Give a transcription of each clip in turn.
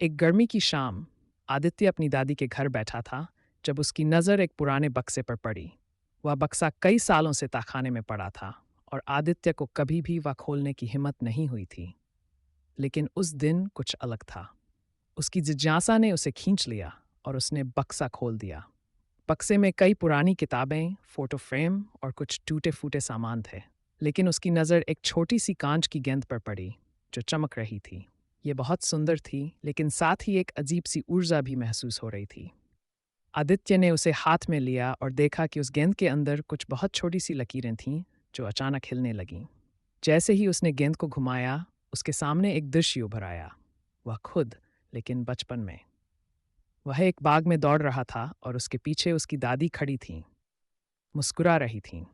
एक गर्मी की शाम आदित्य अपनी दादी के घर बैठा था जब उसकी नज़र एक पुराने बक्से पर पड़ी। वह बक्सा कई सालों से ताखाने में पड़ा था और आदित्य को कभी भी वह खोलने की हिम्मत नहीं हुई थी। लेकिन उस दिन कुछ अलग था। उसकी जिज्ञासा ने उसे खींच लिया और उसने बक्सा खोल दिया। बक्से में कई पुरानी किताबें, फोटो फ्रेम और कुछ टूटे फूटे सामान थे। लेकिन उसकी नज़र एक छोटी सी कांच की गेंद पर पड़ी जो चमक रही थी। ये बहुत सुंदर थी, लेकिन साथ ही एक अजीब सी ऊर्जा भी महसूस हो रही थी। आदित्य ने उसे हाथ में लिया और देखा कि उस गेंद के अंदर कुछ बहुत छोटी सी लकीरें थीं जो अचानक हिलने लगीं। जैसे ही उसने गेंद को घुमाया, उसके सामने एक दृश्य उभर आया। वह खुद, लेकिन बचपन में। वह एक बाग में दौड़ रहा था और उसके पीछे उसकी दादी खड़ी थीं, मुस्कुरा रही थीं।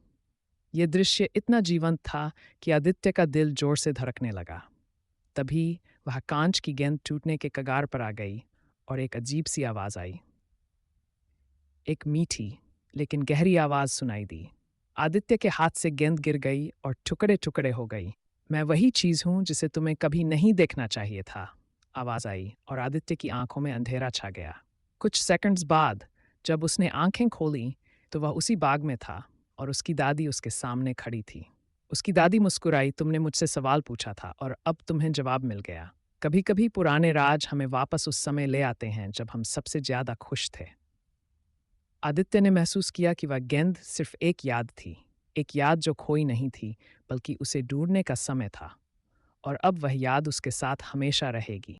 यह दृश्य इतना जीवंत था कि आदित्य का दिल जोर से धड़कने लगा। तभी वह कांच की गेंद टूटने के कगार पर आ गई और एक अजीब सी आवाज़ आई। एक मीठी लेकिन गहरी आवाज़ सुनाई दी। आदित्य के हाथ से गेंद गिर गई और टुकड़े टुकड़े हो गई। मैं वही चीज़ हूँ जिसे तुम्हें कभी नहीं देखना चाहिए था, आवाज़ आई और आदित्य की आंखों में अंधेरा छा गया। कुछ सेकंड्स बाद जब उसने आंखें खोली तो वह उसी बाग में था और उसकी दादी उसके सामने खड़ी थी। उसकी दादी मुस्कुराई, तुमने मुझसे सवाल पूछा था और अब तुम्हें जवाब मिल गया। कभी कभी पुराने राज हमें वापस उस समय ले आते हैं जब हम सबसे ज़्यादा खुश थे। आदित्य ने महसूस किया कि वह गेंद सिर्फ एक याद थी, एक याद जो खोई नहीं थी, बल्कि उसे ढूंढने का समय था। और अब वह याद उसके साथ हमेशा रहेगी।